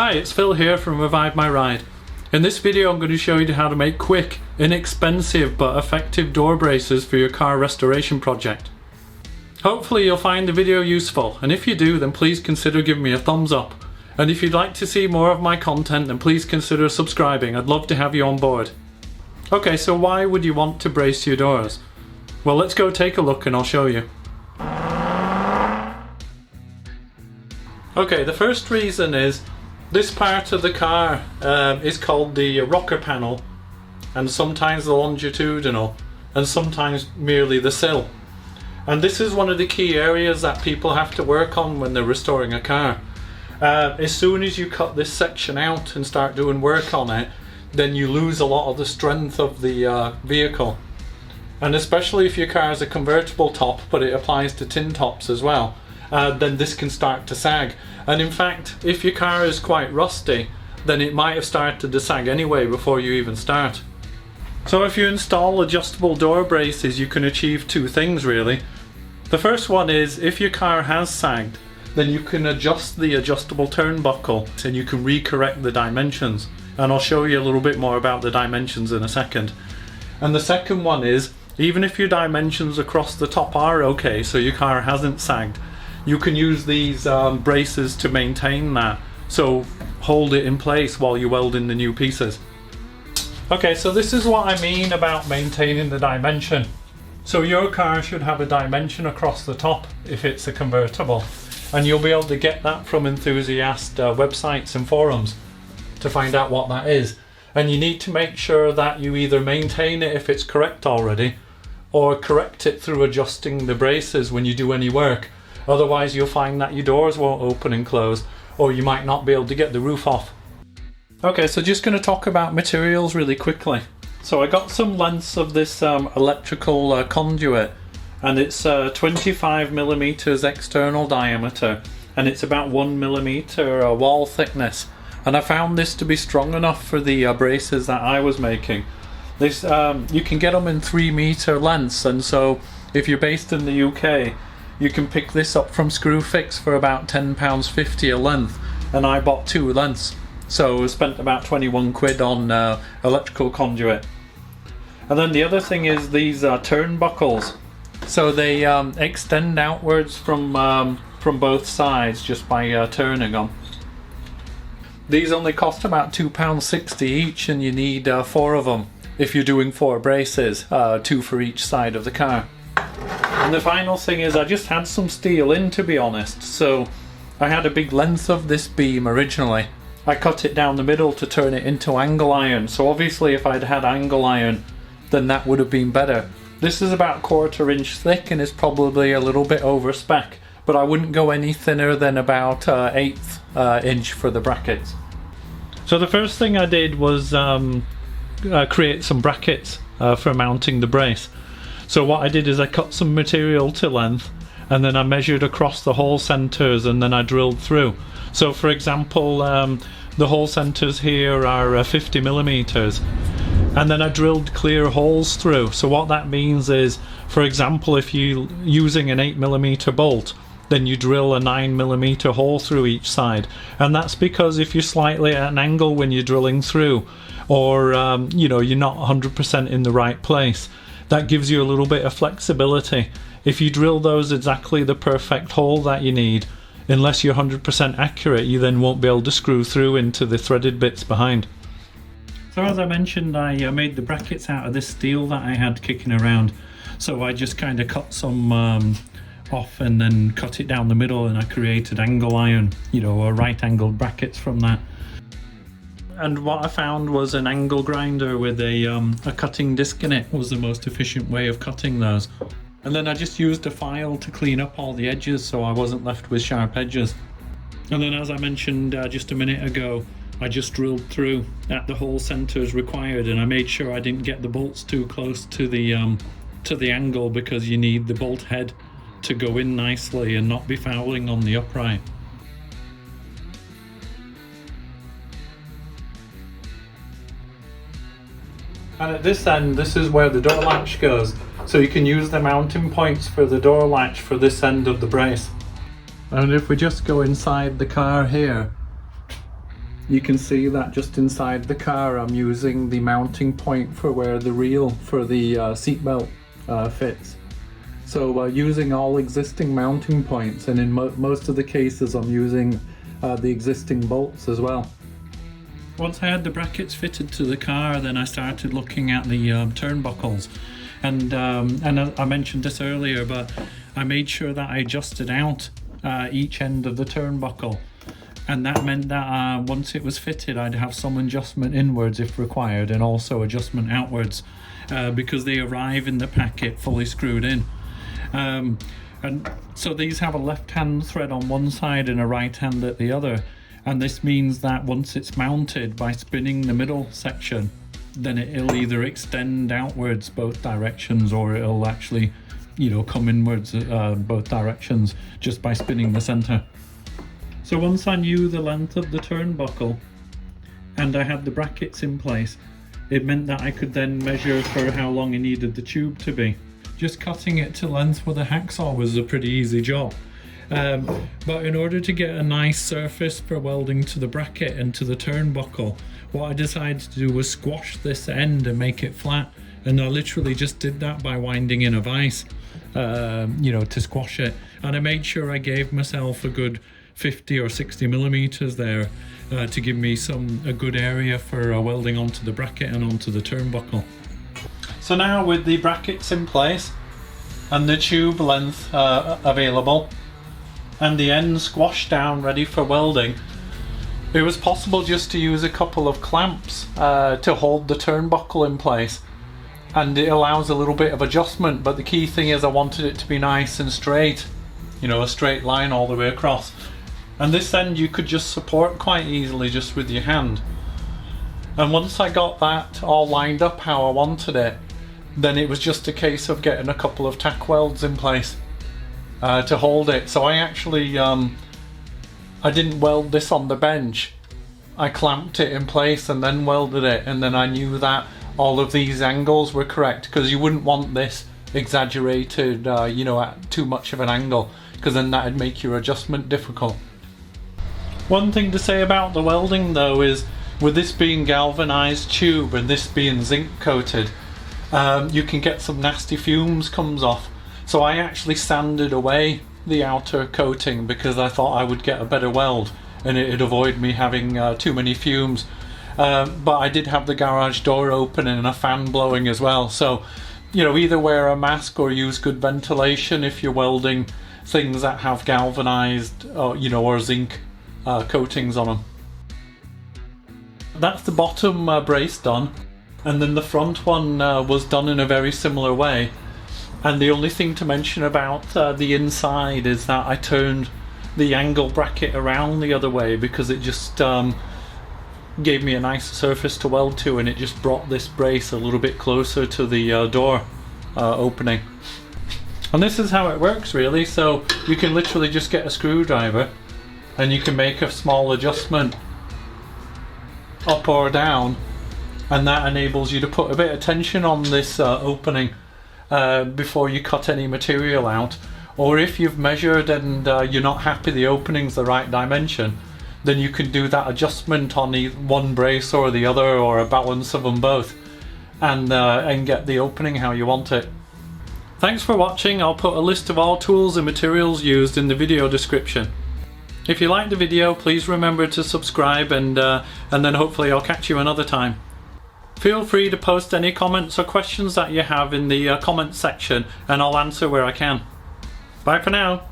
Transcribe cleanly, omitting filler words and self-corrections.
Hi, it's Phil here from Revive My Ride. In this video I'm going to show you how to make quick, inexpensive but effective door braces for your car restoration project. Hopefully you'll find the video useful, and if you do then please consider giving me a thumbs up. And if you'd like to see more of my content then please consider subscribing, I'd love to have you on board. Okay, so why would you want to brace your doors? Well, let's go take a look and I'll show you. Okay, the first reason is this part of the car is called the rocker panel, and sometimes the longitudinal, and sometimes merely the sill. And this is one of the key areas that people have to work on when they're restoring a car. As soon as you cut this section out and start doing work on it, then you lose a lot of the strength of the vehicle. And especially if your car is a convertible top, but it applies to tin tops as well, then this can start to sag. And in fact, if your car is quite rusty, then it might have started to sag anyway before you even start. So if you install adjustable door braces, you can achieve two things really. The first one is, if your car has sagged, then you can adjust the adjustable turnbuckle and you can recorrect the dimensions. And I'll show you a little bit more about the dimensions in a second. And the second one is, even if your dimensions across the top are okay, so your car hasn't sagged, you can use these braces to maintain that, so hold it in place while you weld in the new pieces. Okay, so this is what I mean about maintaining the dimension. So your car should have a dimension across the top if it's a convertible, and you'll be able to get that from enthusiast websites and forums to find out what that is. And you need to make sure that you either maintain it if it's correct already, or correct it through adjusting the braces when you do any work. Otherwise you'll find that your doors won't open and close, or you might not be able to get the roof off. Okay, so just going to talk about materials really quickly. So I got some lengths of this electrical conduit, and it's 25mm external diameter, and it's about 1mm wall thickness. And I found this to be strong enough for the braces that I was making. This you can get them in 3m lengths, and so if you're based in the UK, you can pick this up from Screwfix for about £10.50 a length, and I bought 2 lengths, so I spent about 21 quid on electrical conduit. And then the other thing is these turnbuckles. So they extend outwards from both sides just by turning them. These only cost about £2.60 each, and you need 4 of them if you're doing 4 braces, 2 for each side of the car. And the final thing is, I just had some steel in, to be honest. So I had a big length of this beam originally. I cut it down the middle to turn it into angle iron. So obviously if I'd had angle iron, then that would have been better. This is about 1/4 inch thick and is probably a little bit over spec, but I wouldn't go any thinner than about 1/8 inch for the brackets. So the first thing I did was create some brackets for mounting the brace. So what I did is I cut some material to length, and then I measured across the hole centers, and then I drilled through. So for example, the hole centers here are 50mm, and then I drilled clear holes through. So what that means is, for example, if you're using an 8mm bolt, then you drill a 9mm hole through each side. And that's because if you're slightly at an angle when you're drilling through, or you know, you're not 100% in the right place, that gives you a little bit of flexibility. If you drill those exactly the perfect hole that you need, unless you're 100% accurate, you then won't be able to screw through into the threaded bits behind. So as I mentioned, I made the brackets out of this steel that I had kicking around. So I just kind of cut some off and then cut it down the middle, and I created angle iron, you know, or right angled brackets from that. And what I found was an angle grinder with a cutting disc in it was the most efficient way of cutting those. And then I just used a file to clean up all the edges so I wasn't left with sharp edges. And then, as I mentioned just a minute ago, I just drilled through at the hole centers required, and I made sure I didn't get the bolts too close to the angle, because you need the bolt head to go in nicely and not be fouling on the upright. And at this end, this is where the door latch goes, so you can use the mounting points for the door latch for this end of the brace. And if we just go inside the car here, you can see that just inside the car I'm using the mounting point for where the reel for the seatbelt fits. So using all existing mounting points, and in most of the cases I'm using the existing bolts as well. Once I had the brackets fitted to the car, then I started looking at the turnbuckles, and I mentioned this earlier, but I made sure that I adjusted out each end of the turnbuckle, and that meant that once it was fitted I'd have some adjustment inwards if required, and also adjustment outwards because they arrive in the packet fully screwed in. And so these have a left hand thread on one side and a right hand at the other, and this means that once it's mounted, by spinning the middle section, then it'll either extend outwards both directions, or it'll actually, you know, come inwards both directions just by spinning the center. So once I knew the length of the turnbuckle and I had the brackets in place, it meant that I could then measure for how long I needed the tube to be. Just cutting it to length with a hacksaw was a pretty easy job. But in order to get a nice surface for welding to the bracket and to the turnbuckle, what I decided to do was squash this end and make it flat. And I literally just did that by winding in a vise, you know, to squash it. And I made sure I gave myself a good 50 or 60 millimeters there to give me a good area for welding onto the bracket and onto the turnbuckle. So now with the brackets in place and the tube length available and the end squashed down ready for welding, it was possible just to use a couple of clamps to hold the turnbuckle in place, and it allows a little bit of adjustment, but the key thing is I wanted it to be nice and straight, you know, a straight line all the way across. And this end you could just support quite easily just with your hand. And once I got that all lined up how I wanted it, then it was just a case of getting a couple of tack welds in place to hold it. So I actually I didn't weld this on the bench. I clamped it in place and then welded it, and then I knew that all of these angles were correct, because you wouldn't want this exaggerated you know, at too much of an angle, because then that'd make your adjustment difficult. One thing to say about the welding though is, with this being galvanized tube and this being zinc coated, you can get some nasty fumes comes off. So I actually sanded away the outer coating because I thought I would get a better weld and it'd avoid me having too many fumes. But I did have the garage door open and a fan blowing as well. So, you know, either wear a mask or use good ventilation if you're welding things that have galvanized, you know, or zinc coatings on them. That's the bottom brace done, and then the front one was done in a very similar way. And the only thing to mention about the inside is that I turned the angle bracket around the other way because it just gave me a nice surface to weld to, and it just brought this brace a little bit closer to the door opening. And this is how it works really. So you can literally just get a screwdriver and you can make a small adjustment up or down, and that enables you to put a bit of tension on this opening before you cut any material out. Or if you've measured and you're not happy the opening's the right dimension, then you can do that adjustment on one brace or the other, or a balance of them both, and get the opening how you want it. Thanks for watching. I'll put a list of all tools and materials used in the video description. If you liked the video, please remember to subscribe, and then hopefully I'll catch you another time. Feel free to post any comments or questions that you have in the comments section, and I'll answer where I can. Bye for now.